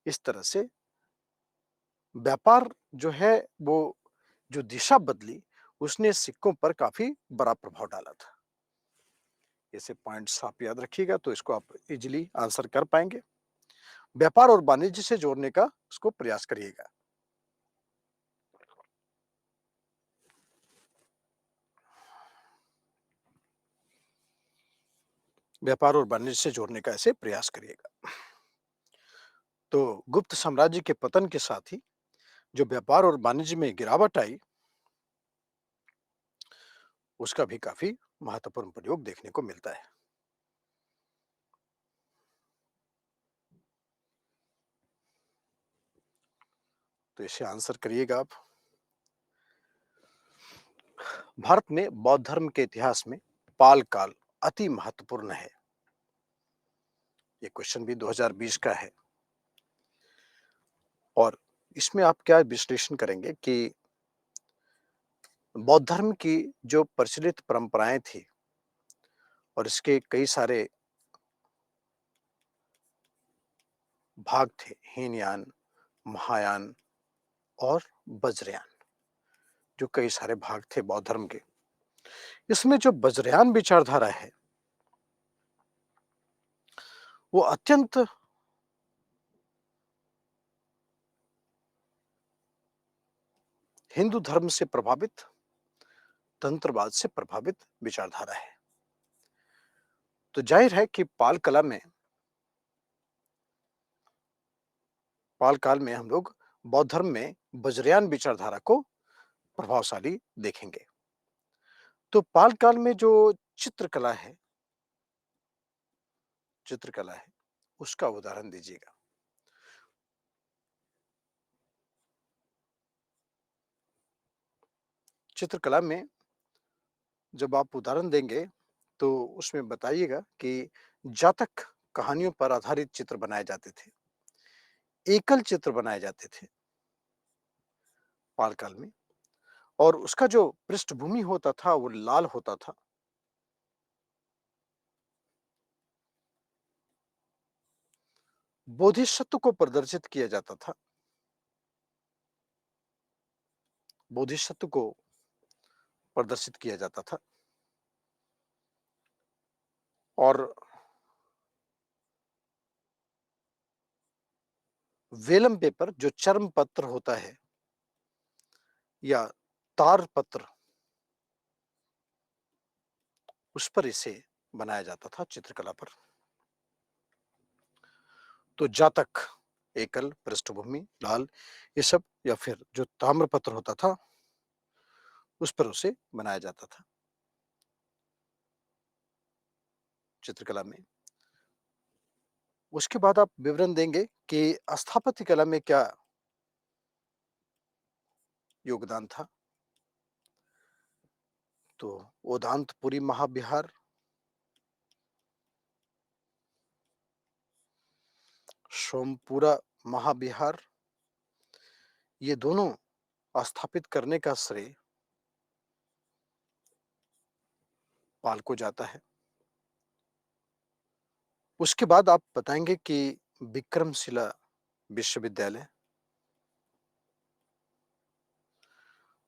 Speaker 1: इस तरह से व्यापार जो है वो जो दिशा बदली, उसने सिक्कों पर काफी बड़ा प्रभाव डाला था। ऐसे पॉइंट्स आप याद रखिएगा तो इसको आप इजीली आंसर कर पाएंगे। व्यापार और वाणिज्य से जोड़ने का उसको प्रयास करिएगा। व्यापार और वाणिज्य से जोड़ने का ऐसे प्रयास करिएगा। तो गुप्त साम्राज्य के पतन के साथ ही जो व्यापार और वाणिज्य में गिरावट आई, उसका भी काफी महत्वपूर्ण प्रयोग देखने को मिलता है। तो इसे आंसर करिएगा आप। भारत में बौद्ध धर्म के इतिहास में पाल काल अति महत्वपूर्ण है। ये क्वेश्चन भी 2020 का है और इसमें आप क्या विश्लेषण करेंगे कि बौद्ध धर्म की जो प्रचलित परंपराएं थी और इसके कई सारे भाग थे, हीनयान, महायान और वज्रयान, जो कई सारे भाग थे बौद्ध धर्म के। इसमें जो वज्रयान विचारधारा है वो अत्यंत हिंदू धर्म से प्रभावित, तंत्रवाद से प्रभावित विचारधारा है। तो जाहिर है कि पाल कला में पाल काल में हम लोग बौद्ध धर्म में वज्रयान विचारधारा को प्रभावशाली देखेंगे। तो पाल काल में जो चित्रकला है चित्रकला है, उसका उदाहरण दीजिएगा। चित्रकला में जब आप उदाहरण देंगे, तो उसमें बताइएगा कि जातक कहानियों पर आधारित चित्र बनाए जाते थे, एकल चित्र बनाए जाते थे पाल काल में, और उसका जो पृष्ठभूमि होता था वो लाल होता था। बोधिसत्व को प्रदर्शित किया जाता था, बोधिसत्व को प्रदर्शित किया जाता था। और वेलम पेपर जो चर्म पत्र होता है या तार पत्र, उस पर इसे बनाया जाता था चित्रकला पर। तो जातक, एकल, पृष्ठभूमि, लाल, ये सब, या फिर जो ताम्रपत्र होता था, उस पर उसे बनाया जाता था चित्रकला में। उसके बाद आप विवरण देंगे कि स्थापत्य कला में क्या योगदान था। तो ओदांतपुरी महाविहार, सोमपुरा महाविहार, ये दोनों स्थापित करने का श्रेय पाल को जाता है। उसके बाद आप बताएंगे कि विक्रमशिला विश्वविद्यालय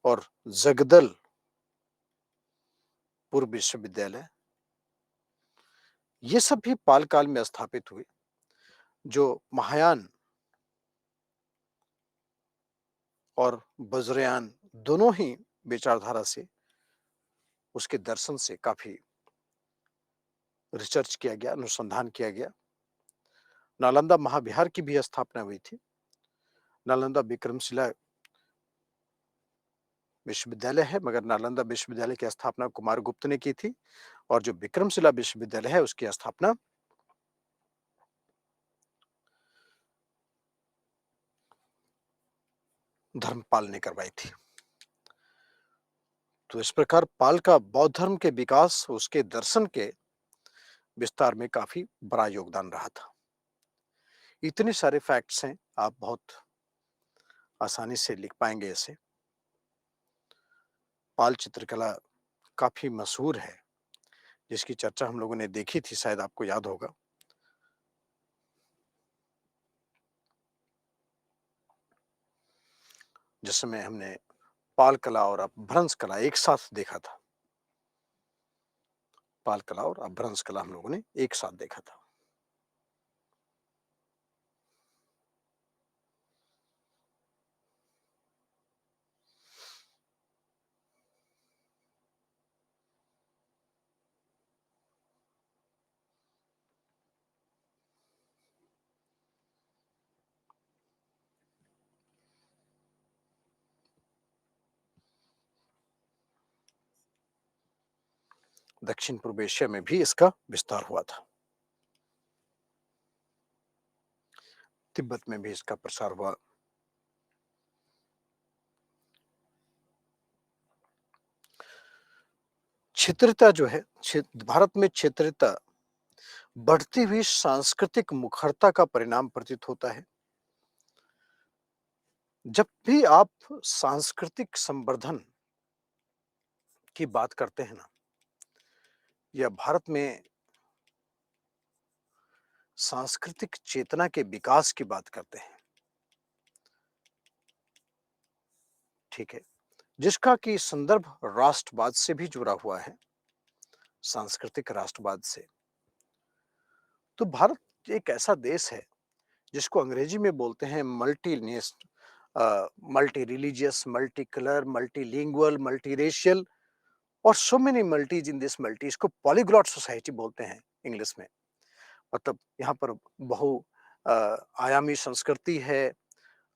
Speaker 1: और जगदलपुर विश्वविद्यालय, ये सब भी पाल काल में स्थापित हुए, जो महायान और वज्रयान दोनों ही विचारधारा से, उसके दर्शन से काफी रिसर्च किया गया, अनुसंधान किया गया। नालंदा महाविहार की भी स्थापना हुई थी। नालंदा विक्रमशिला विश्वविद्यालय है, मगर नालंदा विश्वविद्यालय की स्थापना कुमारगुप्त ने की थी, और जो विक्रमशिला विश्वविद्यालय है उसकी स्थापना धर्मपाल ने करवाई थी। तो इस प्रकार पाल का बौद्ध धर्म के विकास, उसके दर्शन के विस्तार में काफी बड़ा योगदान रहा था। इतने सारे फैक्ट्स हैं, आप बहुत आसानी से लिख पाएंगे इसे। पाल चित्रकला काफी मशहूर है, जिसकी चर्चा हम लोगों ने देखी थी, शायद आपको याद होगा। जिस समय हमने पाल कला और अपभ्रंश कला एक साथ देखा था, पाल कला और अपभ्रंश कला हम लोगों ने एक साथ देखा था। दक्षिण पूर्व एशिया में भी इसका विस्तार हुआ था, तिब्बत में भी इसका प्रसार हुआ। क्षेत्रीयता जो है, भारत में क्षेत्रीयता बढ़ती हुई सांस्कृतिक मुखरता का परिणाम प्रतीत होता है। जब भी आप सांस्कृतिक संवर्धन की बात करते हैं ना, या भारत में सांस्कृतिक चेतना के विकास की बात करते हैं, ठीक है, जिसका कि संदर्भ राष्ट्रवाद से भी जुड़ा हुआ है, सांस्कृतिक राष्ट्रवाद से। तो भारत एक ऐसा देश है जिसको अंग्रेजी में बोलते हैं multi nest, multi religious, multi colour, multilingual, multiracial, और so many multis in this multi. इसको पॉलीग्लॉट सोसाइटी बोलते हैं इंग्लिश में। मतलब यहाँ पर बहु आयामी संस्कृति है,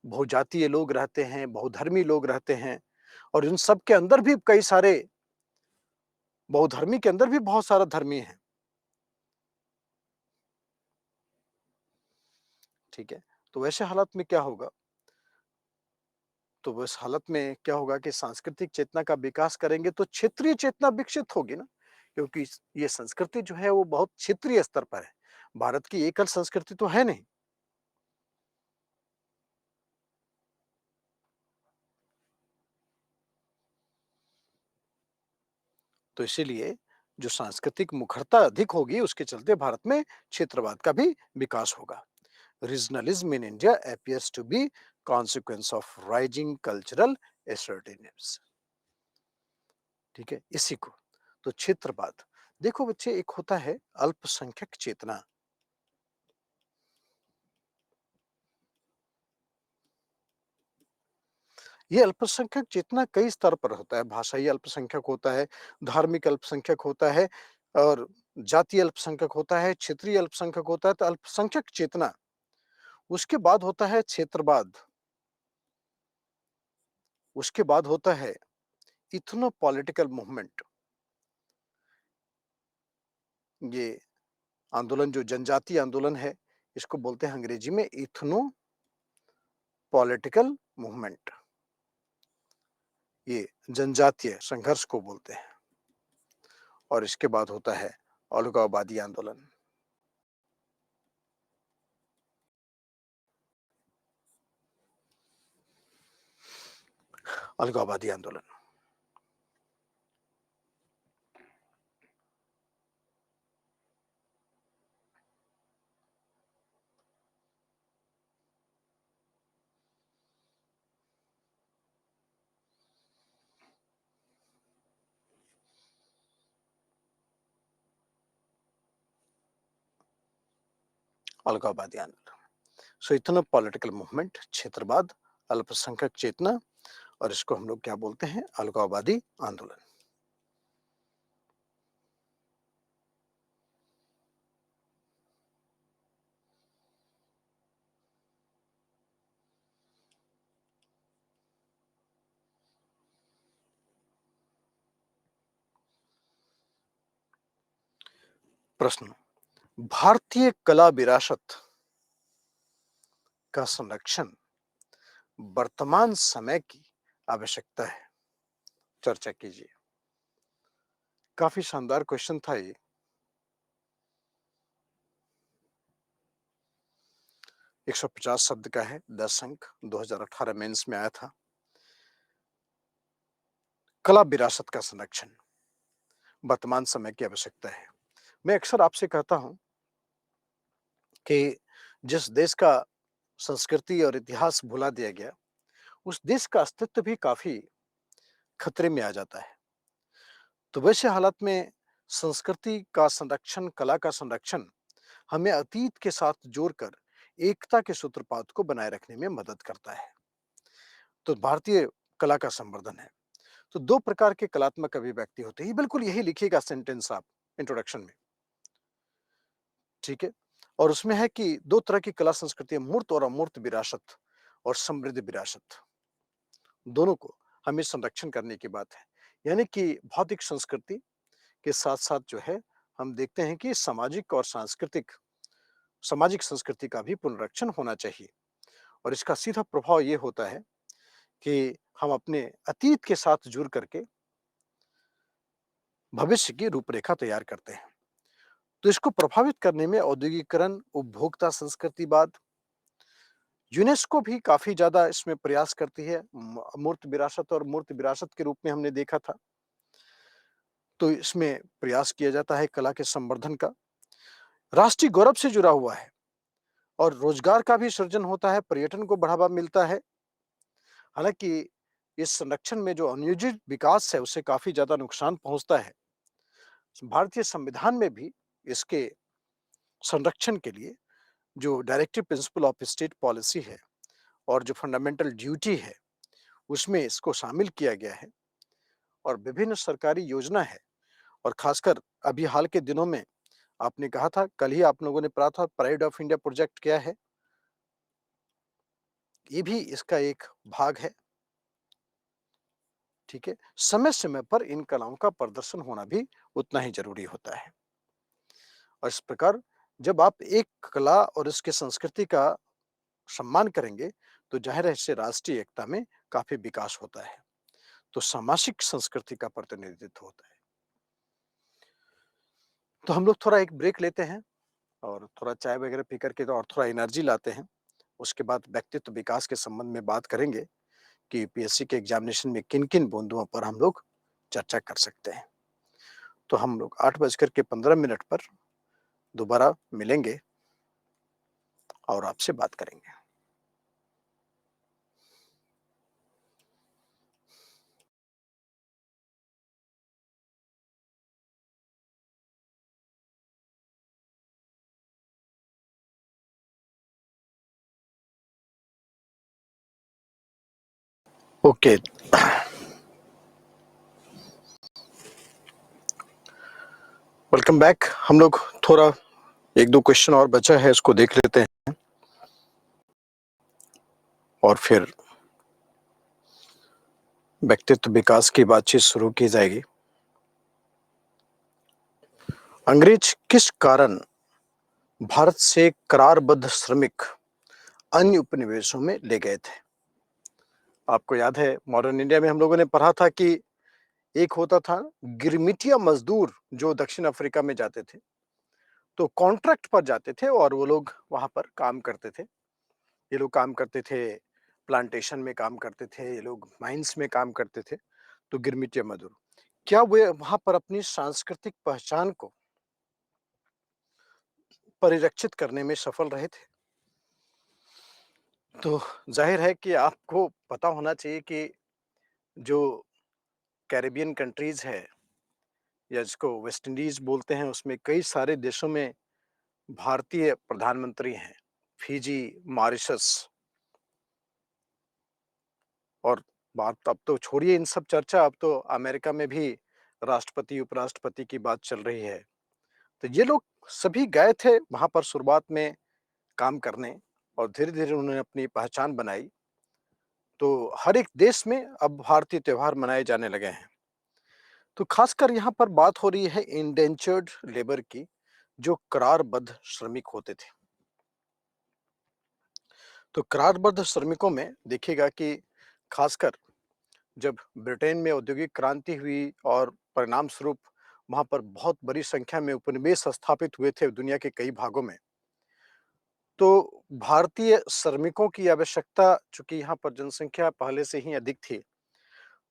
Speaker 1: बहुजातीय लोग रहते हैं, बहुधर्मी लोग रहते हैं और इन सब के अंदर भी कई सारे बहुधर्मी के अंदर भी बहुत सारा धर्मी है, ठीक है? तो वैसे हालात में क्या होगा? तो उस हालत में क्या होगा कि सांस्कृतिक चेतना का विकास करेंगे तो क्षेत्रीय चेतना विकसित होगी ना, क्योंकि ये संस्कृति जो है वो बहुत क्षेत्रीय स्तर पर है। भारत की एकल संस्कृति तो है नहीं। तो इसीलिए जो सांस्कृतिक मुखरता अधिक होगी उसके चलते भारत में क्षेत्रवाद का भी विकास होगा। Regionalism in India appears to be consequence of rising cultural assertiveness। ठीक है, इसी को तो क्षेत्रवाद, देखो बच्चे, एक होता है अल्पसंख्यक चेतना। ये अल्पसंख्यक चेतना कई स्तर पर होता है, भाषाई अल्पसंख्यक होता है, धार्मिक अल्पसंख्यक होता है और जातीय अल्पसंख्यक होता है, क्षेत्रीय अल्पसंख्यक होता है। तो अल्पसंख्यक चेतना, उसके बाद होता है क्षेत्रवाद, उसके बाद होता है इथनो पॉलिटिकल मूवमेंट। ये आंदोलन जो जनजातीय आंदोलन है, इसको बोलते हैं अंग्रेजी में इथनो पॉलिटिकल मूवमेंट। ये जनजातीय संघर्ष को बोलते हैं। और इसके बाद होता है अलगाववादी आंदोलन। अलगाववादी आंदोलन, अलगाववादी आंदोलन। सो इथनो पॉलिटिकल मूवमेंट, क्षेत्रवाद, अल्पसंख्यक चेतना और इसको हम लोग क्या बोलते हैं? अलगाववादी आंदोलन। प्रश्न, भारतीय कला विरासत का संरक्षण वर्तमान समय की आवश्यकता है। चर्चा कीजिए। काफी शानदार क्वेश्चन था ये। 150 शब्द का है, 10 अंक, 2018 मेंस में आया था। कला विरासत का संरक्षण वर्तमान समय की आवश्यकता है। मैं अक्सर आपसे कहता हूं कि जिस देश का संस्कृति और इतिहास भुला दिया गया, उस देश का अस्तित्व भी काफी खतरे में आ जाता है। तो वैसे हालात में संस्कृति का संरक्षण, कला का संरक्षण हमें अतीत के साथ जोड़कर एकता के सूत्रपात को बनाए रखने में मदद करता है। तो भारतीय कला का संवर्धन है। तो 2 प्रकार के कलात्मक अभिव्यक्ति होते हैं। बिल्कुल यही लिखिएगा सेंटेंस आप इंट्रोडक्शन में, ठीक है? और उसमें है कि 2 तरह की कला संस्कृति है, मूर्त और अमूर्त विरासत और समृद्ध विरासत। दोनों को हमें संरक्षण करने की बात है। यानी कि भौतिक संस्कृति के साथ-साथ जो है, हम देखते हैं कि सामाजिक और सामाजिक संस्कृति का भी पुनरीक्षण होना चाहिए। और इसका सीधा प्रभाव ये होता है कि हम अपने अतीत के साथ जुड़ करके भविष्य की रूपरेखा तैयार करते हैं। तो इसको प्रभावित करने में औद्योगिकीकरण, उपभोक्ता संस्कृतिवाद, यूनेस्को भी काफ़ी ज़्यादा इसमें प्रयास करती है। अमूर्त विरासत और मूर्त विरासत के रूप में हमने देखा था। तो इसमें प्रयास किया जाता है कला के संवर्धन का। राष्ट्रीय गौरव से जुड़ा हुआ है और रोजगार का भी सृजन होता है, पर्यटन को बढ़ावा मिलता है। हालाँकि इस संरक्षण में जो अनियोजित विकास है, उससे काफ़ी ज़्यादा नुकसान पहुँचता है। भारतीय संविधान में भी इसके संरक्षण के लिए जो directive principle of state policy है और जो फंडामेंटल ड्यूटी है, उसमें इसको शामिल किया गया है और विभिन्न सरकारी योजना है। और खासकर अभी हाल के दिनों में आपने कहा था, कल ही आप लोगों ने पढ़ा था, प्राइड ऑफ इंडिया प्रोजेक्ट क्या है? ये भी इसका एक भाग है, ठीक है? समय-समय पर इन कलाओं का प्रदर्शन होना भी उतना ही ज़रूरी होता है। और इस प्रकार जब आप एक कला और इसकी संस्कृति का सम्मान करेंगे, तो ज़ाहिर है इससे राष्ट्रीय एकता में काफ़ी विकास होता है। तो सामाजिक संस्कृति का प्रतिनिधित्व होता है। तो हम लोग थोड़ा एक ब्रेक लेते हैं और थोड़ा चाय वगैरह पी कर के तो और थोड़ा एनर्जी लाते हैं। उसके बाद व्यक्तित्व विकास के संबंध में बात करेंगे कि यूपीएससी के एग्जामिनेशन में किन-किन बिंदुओं पर हम लोग चर्चा कर सकते हैं। तो हम लोग 8:15 पर दोबारा मिलेंगे और आपसे बात करेंगे। Okay, welcome back. हम लोग थोड़ा 1-2 क्वेश्चन और बचा है, इसको देख लेते हैं और फिर व्यक्तित्व विकास की बातचीत शुरू की जाएगी। अंग्रेज किस कारण भारत से करारबद्ध श्रमिक अन्य उपनिवेशों में ले गए थे? आपको याद है मॉडर्न इंडिया में हम लोगों ने पढ़ा था कि एक होता था गिरमिटिया मजदूर जो दक्षिण अफ्रीका में जाते थे, तो कॉन्ट्रैक्ट पर जाते थे और वो लोग वहां पर काम करते थे। ये लोग काम करते थे, प्लांटेशन में काम करते थे, ये लोग माइंस में काम करते थे। तो गिरमिटिया मजदूर क्या वे वहां पर अपनी सांस्कृतिक पहचान को परिरक्षित करने में सफल रहे थे? तो जाहिर है कि आपको पता होना चाहिए कि जो कैरेबियन कंट्रीज है या जिसको वेस्ट इंडीज बोलते हैं, उसमें कई सारे देशों में भारतीय प्रधानमंत्री हैं। फिजी, मॉरिशस और बात अब तो छोड़िए इन सब चर्चा, अब तो अमेरिका में भी राष्ट्रपति उपराष्ट्रपति की बात चल रही है। तो ये लोग सभी गए थे वहां पर शुरुआत में काम करने और धीरे धीरे उन्होंने अपनी पहचान बनाई। तो हर एक देश में अब भारतीय त्योहार मनाए जाने लगे हैं। तो खासकर यहाँ पर बात हो रही है इंडेंचर्ड लेबर की, जो करारबद्ध श्रमिक होते थे। तो करारबद्ध श्रमिकों में देखिएगा कि खासकर जब ब्रिटेन में औद्योगिक क्रांति हुई और परिणाम स्वरूप वहां पर बहुत बड़ी संख्या में उपनिवेश स्थापित हुए थे दुनिया के कई भागों में, तो भारतीय श्रमिकों की आवश्यकता, चूंकि यहाँ पर जनसंख्या पहले से ही अधिक थी,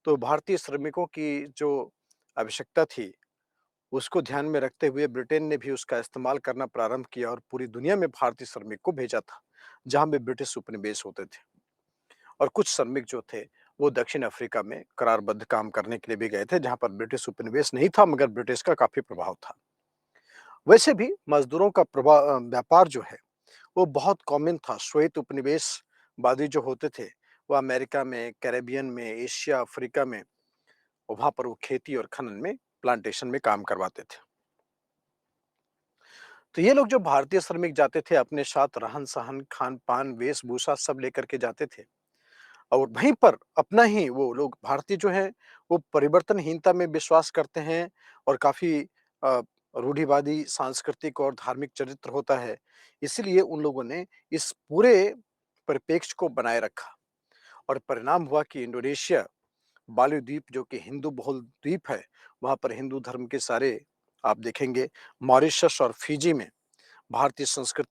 Speaker 1: तो भारतीय श्रमिकों की जो आवश्यकता थी उसको ध्यान में रखते हुए ब्रिटेन ने भी उसका इस्तेमाल करना प्रारंभ किया और पूरी दुनिया में भारतीय श्रमिक को भेजा था, जहां में ब्रिटिश उपनिवेश होते थे। और कुछ श्रमिक जो थे वो दक्षिण अफ्रीका में करारबद्ध काम करने के लिए भी गए थे, जहां पर ब्रिटिश उपनिवेश नहीं था मगर ब्रिटिश का काफी प्रभाव था। वैसे भी मजदूरों का व्यापार जो है वो बहुत कॉमन था। श्वेत उपनिवेशवादी जो होते थे वो अमेरिका में, कैरेबियन में, एशिया, अफ्रीका में, वहां पर वो खेती और खनन में, प्लांटेशन में काम करवाते थे। तो ये लोग जो भारतीय श्रमिक जाते थे अपने साथ रहन सहन, खान पान, वेशभूषा सब लेकर के जाते थे और वहीं पर अपना ही वो लोग भारतीय जो हैं वो परिवर्तनहीनता में विश्वास करते हैं और काफ़ी अ, रूढ़िवादी सांस्कृतिक और धार्मिक चरित्र होता है। इसीलिए उन लोगों ने इस पूरे परिप्रेक्ष्य को बनाए रखा और परिणाम हुआ कि इंडोनेशिया, बाली द्वीप जो कि हिंदू बहुल द्वीप है, वहाँ पर हिंदू धर्म के सारे आप देखेंगे। मॉरिशस और फिजी में भारतीय संस्कृति